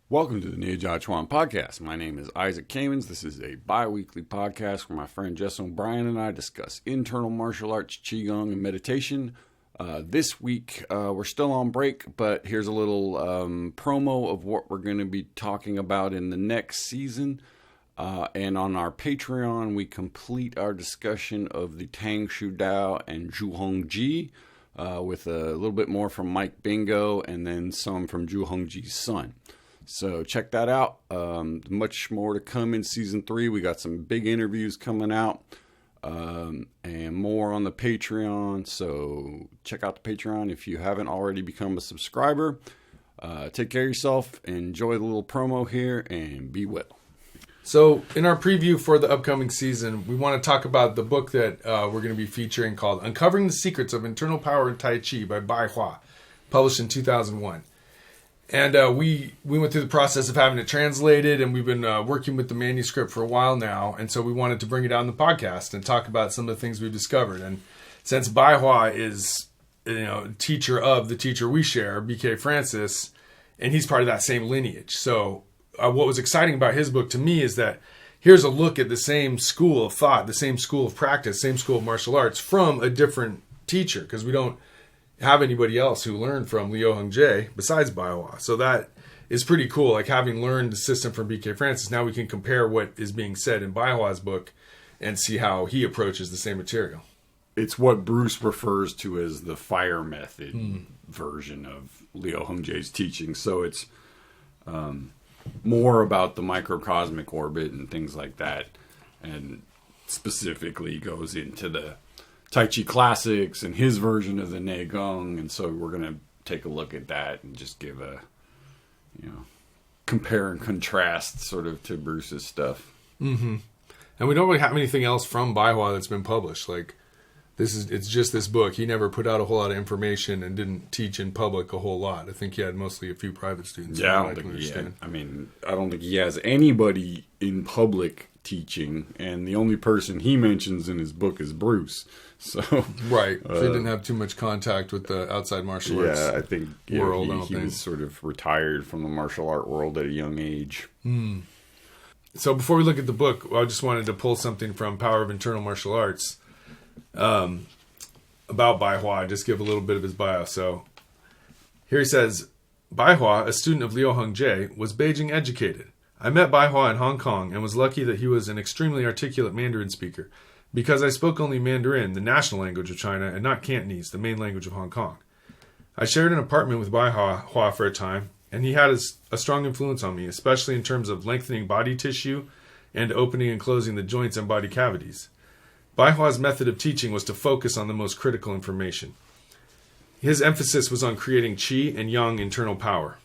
Welcome to the Neijiaquan podcast. My name is Isaac Kamens. This is a bi-weekly podcast where my friend Jess O'Brien and I discuss internal martial arts, qigong, and meditation. This week, we're still on break, but here's a little promo of what we're going to be talking about in the next season. And on our Patreon, we complete our discussion of the Tang Shu Dao and Zhu Hongji with a little bit more from Mike Bingo and then some from Zhu Hongji's son. So check that out. Much more to come in season 3. We got some big interviews coming out and more on the Patreon. So check out the Patreon if you haven't already become a subscriber. Take care of yourself. Enjoy the little promo here and be well. So in our preview for the upcoming season, we want to talk about the book that we're going to be featuring called Uncovering the Secrets of Internal Power in Tai Chi by Bai Hua, published in 2001. And we went through the process of having it translated, and we've been working with the manuscript for a while now. And so we wanted to bring it out on the podcast and talk about some of the things we've discovered. And since Bai Hua is, teacher of the teacher we share, BK Francis, and he's part of that same lineage. So what was exciting about his book to me is that here's a look at the same school of thought, the same school of practice, same school of martial arts from a different teacher, because we don't have anybody else who learned from Liu Hongji besides Bai Hua. So that is pretty cool. Like, having learned the system from BK Francis, now we can compare what is being said in Bai Hua's book and see how he approaches the same material. It's what Bruce refers to as the fire method version of Liu Hongji's teaching. So it's more about the microcosmic orbit and things like that, and specifically goes into the Tai Chi classics and his version of the Neijiaquan. And so we're going to take a look at that and just give a, compare and contrast sort of to Bruce's stuff. Mm-hmm. And we don't really have anything else from Bai Hua that's been published. Like, it's just this book. He never put out a whole lot of information and didn't teach in public a whole lot. I think he had mostly a few private students. Yeah, I don't think he has anybody in public teaching, and the only person he mentions in his book is Bruce. So right, so he didn't have too much contact with the outside martial arts. Yeah, I think world. He was sort of retired from the martial art world at a young age. So before we look at the book, I just wanted to pull something from Power of Internal Martial Arts about Bai Hua. Just give a little bit of his bio. So here he says, Bai Hua, a student of Liu Hongji, was Beijing educated. I met Bai Hua in Hong Kong and was lucky that he was an extremely articulate Mandarin speaker, because I spoke only Mandarin, the national language of China, and not Cantonese, the main language of Hong Kong. I shared an apartment with Bai Hua for a time, and he had a strong influence on me, especially in terms of lengthening body tissue and opening and closing the joints and body cavities. Bai Hua's method of teaching was to focus on the most critical information. His emphasis was on creating qi and yang internal power.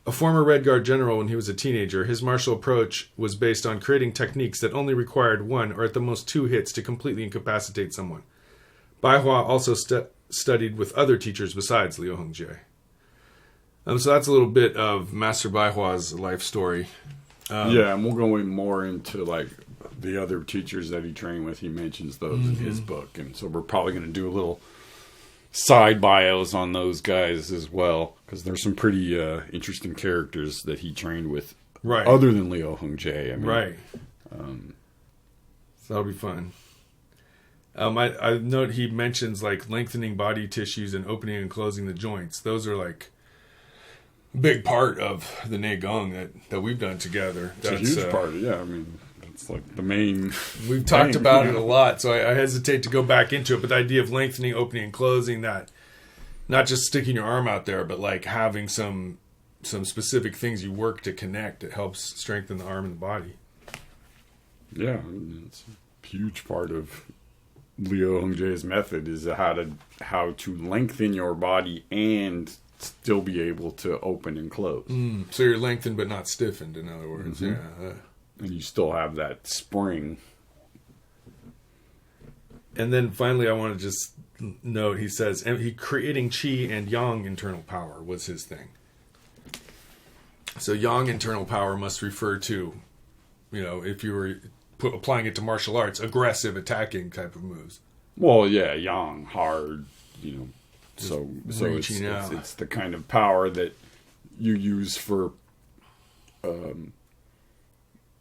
A former Red Guard general when he was a teenager, his martial approach was based on creating techniques that only required 1 or at the most 2 hits to completely incapacitate someone. Bai Hua also studied with other teachers besides Liu Hongji. So that's a little bit of Master Bai Hua's life story. And we'll go in more into like the other teachers that he trained with. He mentions those in his book, and so we're probably going to do a little side bios on those guys as well, because there's some pretty interesting characters that he trained with, right, other than Liu Hongji. Right. So that'll be fun. I note he mentions like lengthening body tissues and opening and closing the joints. Those are like a big part of the Neijiaquan that we've done together. It's a huge part. Yeah, I mean, it's like the main. We've talked about it a lot, so I hesitate to go back into it. But the idea of lengthening, opening, and closing, that not just sticking your arm out there, but like having some specific things you work to connect, it helps strengthen the arm and the body. Yeah, it's a huge part of Liu Hongji's method is how to lengthen your body and still be able to open and close. So you're lengthened but not stiffened, in other words. Yeah. And you still have that spring. And then finally, I want to just note, he says, he creating qi and yang internal power was his thing. So yang internal power must refer to, if you were applying it to martial arts, aggressive, attacking type of moves. Well, yeah, yang, hard, so it's the kind of power that you use for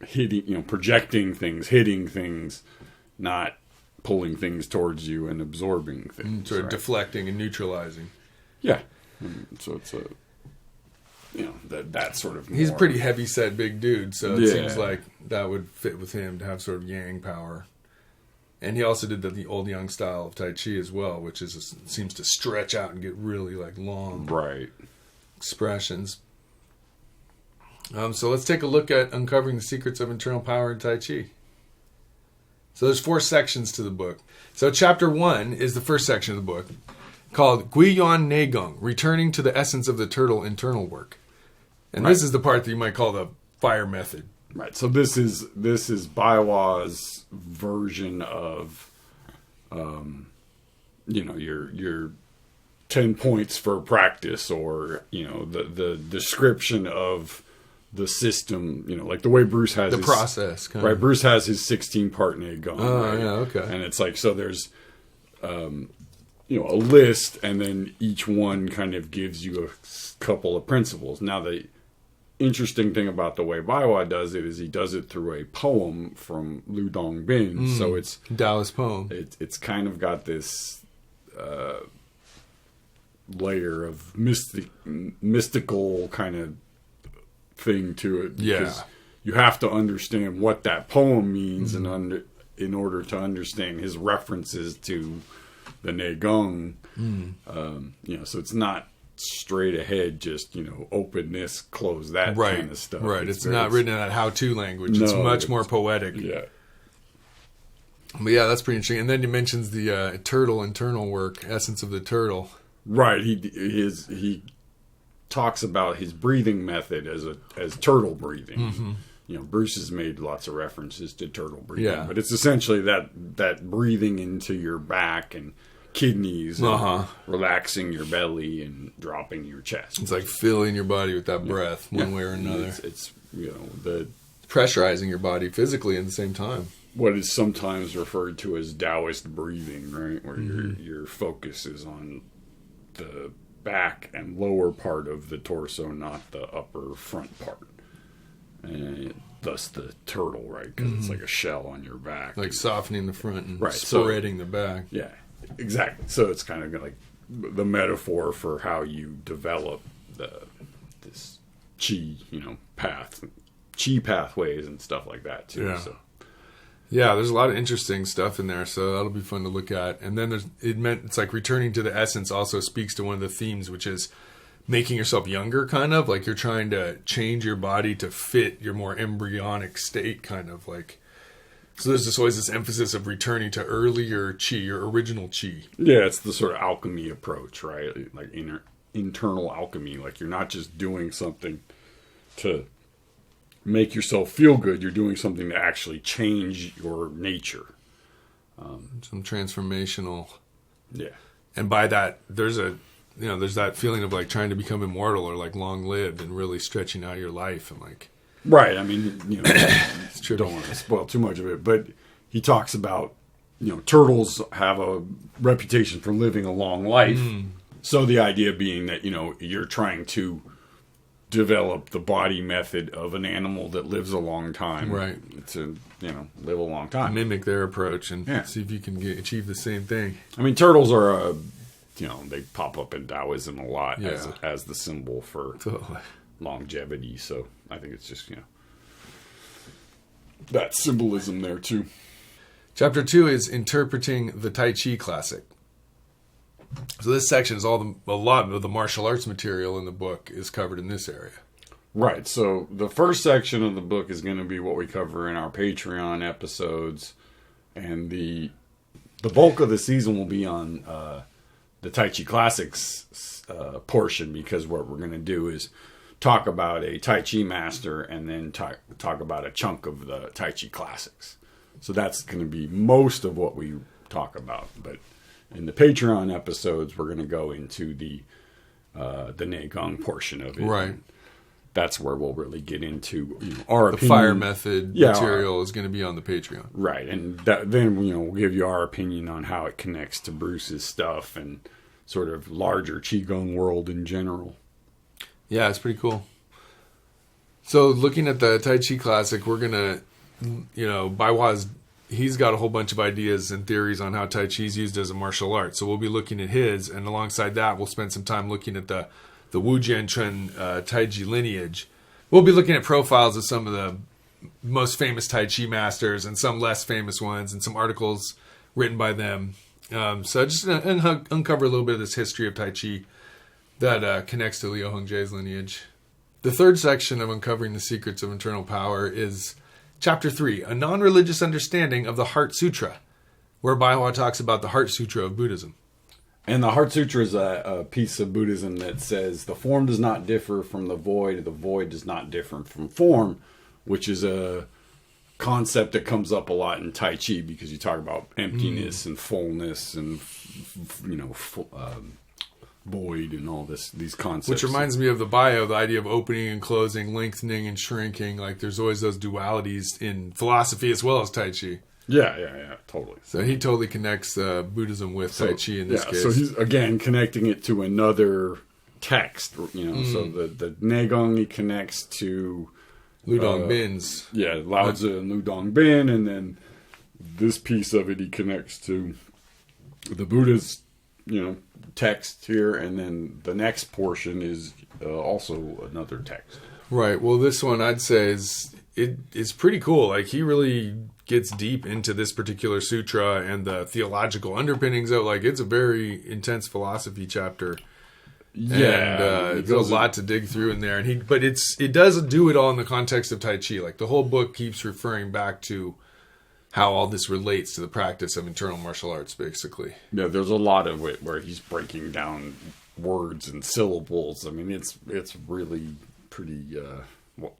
hitting, projecting things, hitting things, not pulling things towards you and absorbing things. Sort of deflecting and neutralizing. Yeah. So it's that sort of. He's a pretty heavy set big dude, so it Yeah. seems like that would fit with him to have sort of yang power. And he also did the old yang style of Tai Chi as well, which seems to stretch out and get really like long expressions. So let's take a look at uncovering the secrets of internal power in Tai Chi. So there's 4 sections to the book. So chapter 1 is the first section of the book, called Guiyuan Neigong, returning to the essence of the turtle internal work. And this is the part that you might call the fire method. Right. So this is Baihua's version of, your 10 points for practice, or the description of the system. Like the way Bruce has the process. Right. Bruce has his 16-part Neigong. Oh, right? yeah, okay. And it's like, so there's, a list, and then each one kind of gives you a couple of principles. Now, the interesting thing about the way Baihua does it is he does it through a poem from Lu Dongbin. So it's Taoist poem. It's kind of got this layer of mystical kind of thing to it. Because you have to understand what that poem means in order to understand his references to the Neigong. So it's not straight ahead, just open this, close that kind of stuff. Right. It's not written in that how-to language. It's much more poetic. Yeah. But yeah, that's pretty interesting. And then he mentions the turtle internal work, essence of the turtle. Right. He talks about his breathing method as turtle breathing. Bruce has made lots of references to turtle breathing, but it's essentially that breathing into your back and kidneys, and relaxing your belly and dropping your chest. It's like filling your body with that breath, one way or another. It's the pressurizing your body physically at the same time. What is sometimes referred to as Taoist breathing, right? Where your focus is on the back and lower part of the torso, not the upper front part. And thus the turtle, right? Because it's like a shell on your back. Like softening the front and spreading the back. Yeah, exactly. So it's kind of like the metaphor for how you develop this chi, chi pathways and stuff like that too. Yeah. So. Yeah, there's a lot of interesting stuff in there, so that'll be fun to look at. And then it's like returning to the essence also speaks to one of the themes, which is making yourself younger, kind of like you're trying to change your body to fit your more embryonic state, kind of like. So there's always this emphasis of returning to earlier chi, your original chi. Yeah, it's the sort of alchemy approach, right? Like internal alchemy. Like you're not just doing something to make yourself feel good. You're doing something to actually change your nature. Some transformational. Yeah. And by that, there's that feeling of like trying to become immortal or like long lived and really stretching out your life and like. Right. I mean, it's true. Don't want to spoil too much of it, but he talks about, turtles have a reputation for living a long life. So the idea being that, you're trying to develop the body method of an animal that lives a long time. Right. To, live a long time. Mimic their approach and see if you can achieve the same thing. I mean, turtles are they pop up in Taoism a lot as the symbol for longevity. So I think it's just, that symbolism there too. Chapter 2 is interpreting the Tai Chi classic. So this section is a lot of the martial arts material in the book is covered in this area. Right. So the first section of the book is going to be what we cover in our Patreon episodes, and the bulk of the season will be on the Tai Chi Classics portion, because what we're going to do is talk about a Tai Chi master and then talk about a chunk of the Tai Chi Classics. So that's going to be most of what we talk about, but in the Patreon episodes, we're going to go into the Neigong portion of it. Right. That's where we'll really get into our opinion. The fire method material is going to be on the Patreon. Right. And then we'll give you our opinion on how it connects to Bruce's stuff and sort of larger Qigong world in general. Yeah, it's pretty cool. So looking at the Tai Chi Classic, we're going to, Baihua's, he's got a whole bunch of ideas and theories on how Tai Chi is used as a martial art. So we'll be looking at his, and alongside that, we'll spend some time looking at the Wu Jiantren Tai Chi lineage. We'll be looking at profiles of some of the most famous Tai Chi masters and some less famous ones and some articles written by them. So just uncover a little bit of this history of Tai Chi that connects to Liu Hongzhi's lineage. The third section of Uncovering the Secrets of Internal Power is Chapter 3, A Non-Religious Understanding of the Heart Sutra, where Baihua talks about the Heart Sutra of Buddhism. And the Heart Sutra is a piece of Buddhism that says the form does not differ from the void does not differ from form, which is a concept that comes up a lot in Tai Chi because you talk about emptiness and fullness and, void and all these concepts. Which reminds me of the bio, the idea of opening and closing, lengthening and shrinking. Like there's always those dualities in philosophy as well as Tai Chi. Yeah, totally. So he totally connects Buddhism with Tai Chi in this case. So he's, again, connecting it to another text, So the Neigong he connects to Lu Dongbin's. Yeah, Lao Tzu and Lu Dongbin, and then this piece of it he connects to the Buddha's, text here, and then the next portion is also another text. Right. Well, this one I'd say is pretty cool. Like he really gets deep into this particular sutra and the theological underpinnings of it. Like it's a very intense philosophy chapter. Yeah, and there's a lot to dig through in there. But it doesn't do it all in the context of Tai Chi. Like the whole book keeps referring back to how all this relates to the practice of internal martial arts, basically. Yeah, there's a lot of it where he's breaking down words and syllables. I mean, it's really pretty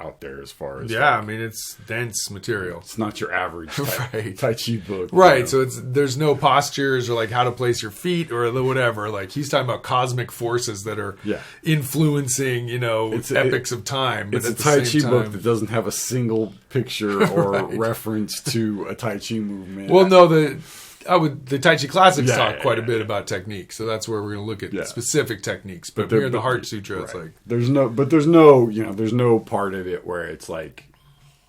out there as far as... Yeah, I mean, it's dense material. It's not your average Tai Chi book. Right, so there's no postures or like how to place your feet or whatever. Like he's talking about cosmic forces that are influencing, epics of time. But it's a Tai Chi book that doesn't have a single picture or reference to a Tai Chi movement. Well, no, the Tai Chi Classics talk quite a bit about technique, so that's where we're going to look at specific techniques. But here in the Heart Sutra, it's like there's no part of it where it's like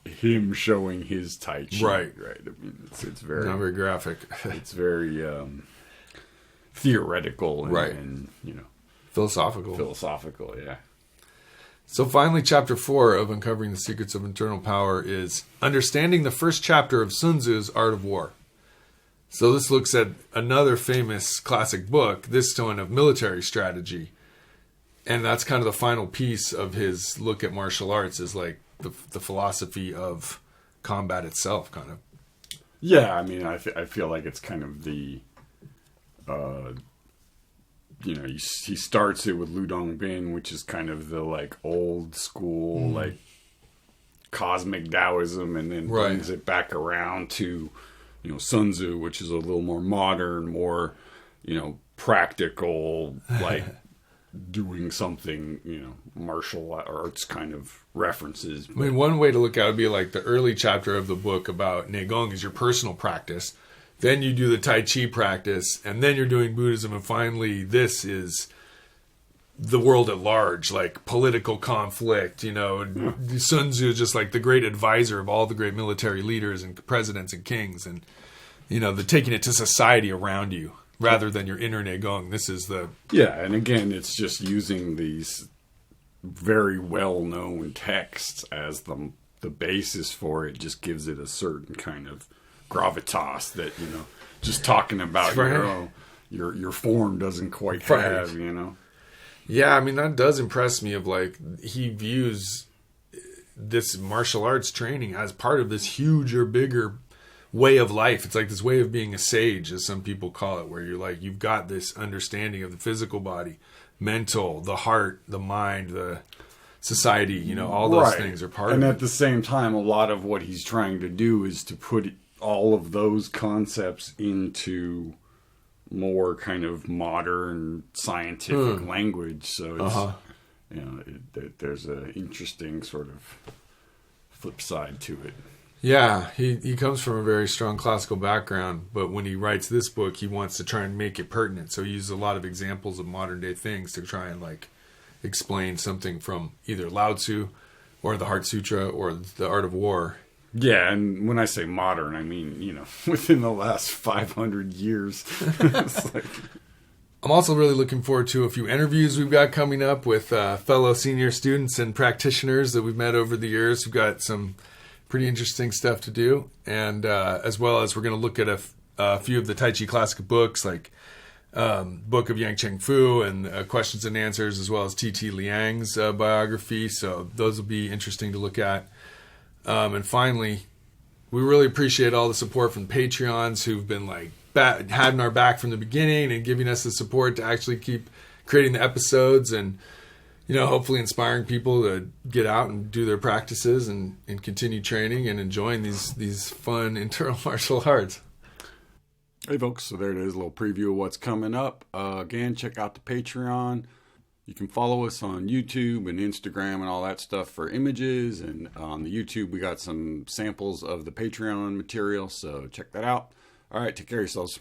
him showing his Tai Chi. Right. I mean, it's very not very graphic. It's very theoretical and philosophical. Yeah. So finally, Chapter 4 of Uncovering the Secrets of Internal Power is Understanding the First Chapter of Sun Tzu's Art of War. So this looks at another famous classic book, this one of military strategy. And that's kind of the final piece of his look at martial arts, is like the philosophy of combat itself, kind of. Yeah, I mean, I feel like it's kind of the, he starts it with Lu Dongbin, which is kind of the like old school, like cosmic Taoism, and then brings it back around to, Sun Tzu, which is a little more modern, more, practical, like doing something, martial arts kind of references. I mean, one way to look at it would be like the early chapter of the book about Neigong is your personal practice. Then you do the Tai Chi practice, and then you're doing Buddhism, and finally this is the world at large, like political conflict. Sun Tzu is just like the great advisor of all the great military leaders and presidents and kings, and the taking it to society around you rather than your inner Neigong. This is the and again, it's just using these very well-known texts as the basis for it. Just gives it a certain kind of gravitas that just talking about your form doesn't quite have. Yeah, I mean, that does impress me of like, he views this martial arts training as part of this huge or bigger way of life. It's like this way of being a sage, as some people call it, where you're like, you've got this understanding of the physical body, mental, the heart, the mind, the society, all those things are part of it. And at the same time, a lot of what he's trying to do is to put all of those concepts into more kind of modern scientific language. So it's, there's an interesting sort of flip side to it. Yeah, he comes from a very strong classical background, but when he writes this book, he wants to try and make it pertinent. So he uses a lot of examples of modern day things to try and like explain something from either Lao Tzu or the Heart Sutra, or the Art of War. Yeah, and when I say modern, I mean, within the last 500 years. It's like... I'm also really looking forward to a few interviews we've got coming up with fellow senior students and practitioners that we've met over the years. We've got some pretty interesting stuff to do, and as well as we're going to look at a few of the Tai Chi classic books, like book of Yang Cheng Fu and Questions and Answers, as well as T.T. Liang's biography. So those will be interesting to look at. And finally, we really appreciate all the support from Patreons who've been having our back from the beginning and giving us the support to actually keep creating the episodes, and hopefully inspiring people to get out and do their practices and continue training and enjoying these fun internal martial arts. Hey folks, so there it is, a little preview of what's coming up. Again, check out the Patreon. You can follow us on YouTube and Instagram and all that stuff for images, and on the YouTube we got some samples of the Patreon material, so check that out. All right, take care of yourselves.